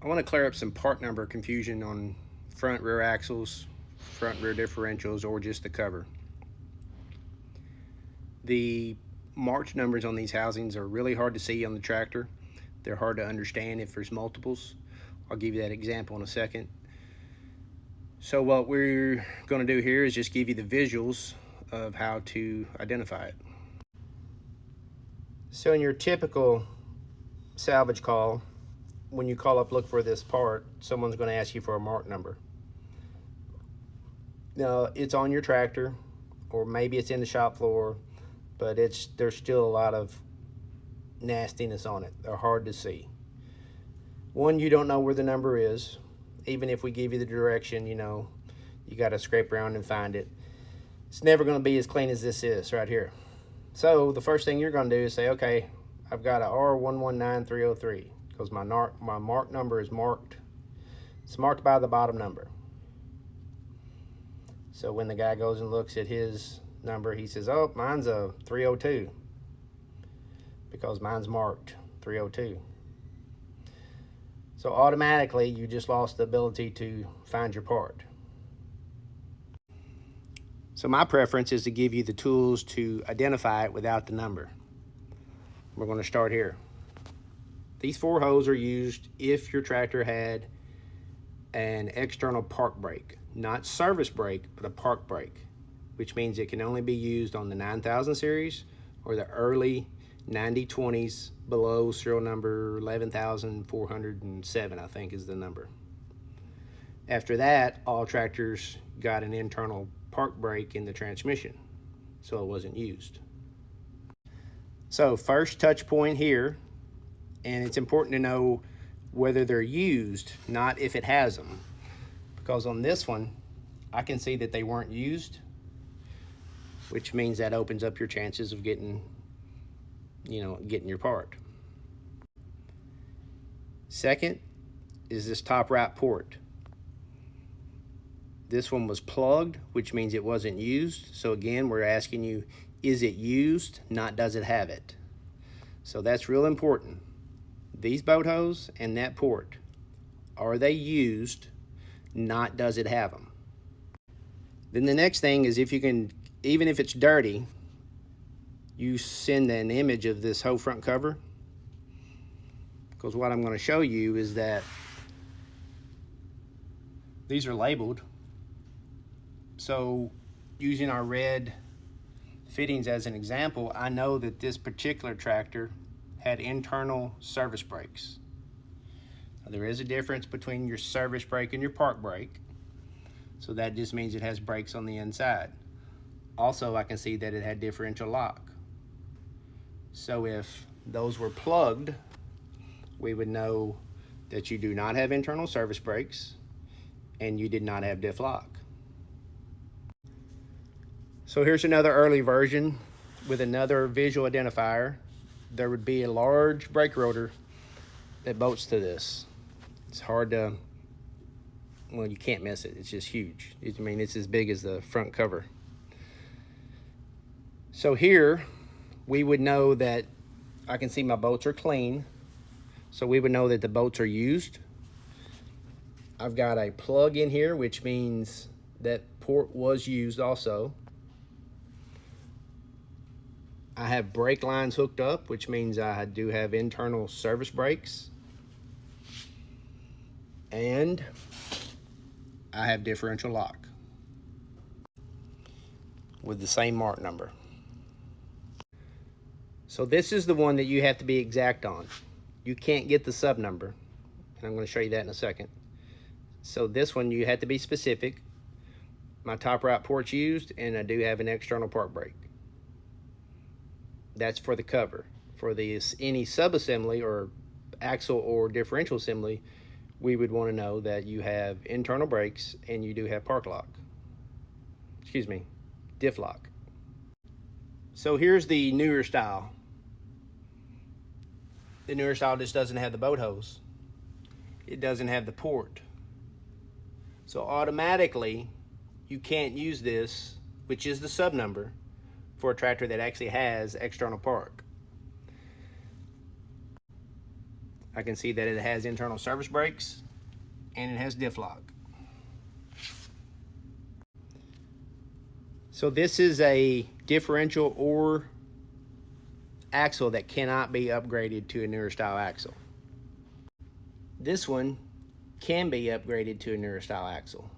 I want to clear up some part number confusion on front rear axles, front rear differentials, or just the cover. The marked numbers on these housings are really hard to see on the tractor. They're hard to understand if there's multiples. I'll give you that example in a second. So what we're going to do here is just give you the visuals of how to identify it. So in your typical salvage call, when you call up look for this part, someone's going to ask you for a mark number. Now it's on your tractor, or maybe it's in the shop floor, but there's still a lot of nastiness on it. They're hard to see. One, you don't know where the number is. Even if we give you the direction, you know, you got to scrape around and find it. It's never going to be as clean as this is right here. So the first thing you're going to do is say, okay, I've got a R119303 because my mark number is marked. It's marked by the bottom number. So when the guy goes and looks at his number, he says, oh, mine's a 302 because mine's marked 302. So automatically you just lost the ability to find your part. So my preference is to give you the tools to identify it without the number. We're going to start here. These 4 holes are used if your tractor had an external park brake, not service brake, but a park brake, which means it can only be used on the 9000 series or the early 9020s below serial number 11,407, I think is the number. After that, all tractors got an internal park brake in the transmission, so it wasn't used. So first touch point here, and it's important to know whether they're used, not if it has them, because on this one I can see that they weren't used, which means that opens up your chances of getting your part. Second is this top right port. This one was plugged, which means it wasn't used. So again, we're asking you, is it used, not does it have it? So that's real important. These boat hose and that port, are they used, not does it have them? Then the next thing is, if you can, even if it's dirty, you send an image of this whole front cover, because what I'm going to show you is that these are labeled. So using our red fittings as an example, I know that this particular tractor had internal service brakes. Now, there is a difference between your service brake and your park brake, so that just means it has brakes on the inside. Also, I can see that it had differential lock. So if those were plugged, we would know that you do not have internal service brakes and you did not have diff lock. So here's another early version with another visual identifier. There would be a large brake rotor that bolts to this. It's hard to, well, you can't miss it. It's just huge. I mean, it's as big as the front cover. So here, we would know that I can see my bolts are clean. So we would know that the bolts are used. I've got a plug in here, which means that port was used also. I have brake lines hooked up, which means I do have internal service brakes. And I have differential lock with the same mark number. So this is the one that you have to be exact on. You can't get the sub number, and I'm going to show you that in a second. So this one you have to be specific. My top right port's used, and I do have an external park brake. That's for the cover. For any sub-assembly or axle or differential assembly, we would want to know that you have internal brakes and you do have park lock. Excuse me, diff lock. So here's the newer style. The newer style just doesn't have the boat hose. It doesn't have the port. So automatically, you can't use this, which is the sub number, for a tractor that actually has external park. I can see that it has internal service brakes and it has diff lock. So this is a differential or axle that cannot be upgraded to a newer style axle. This one can be upgraded to a newer style axle.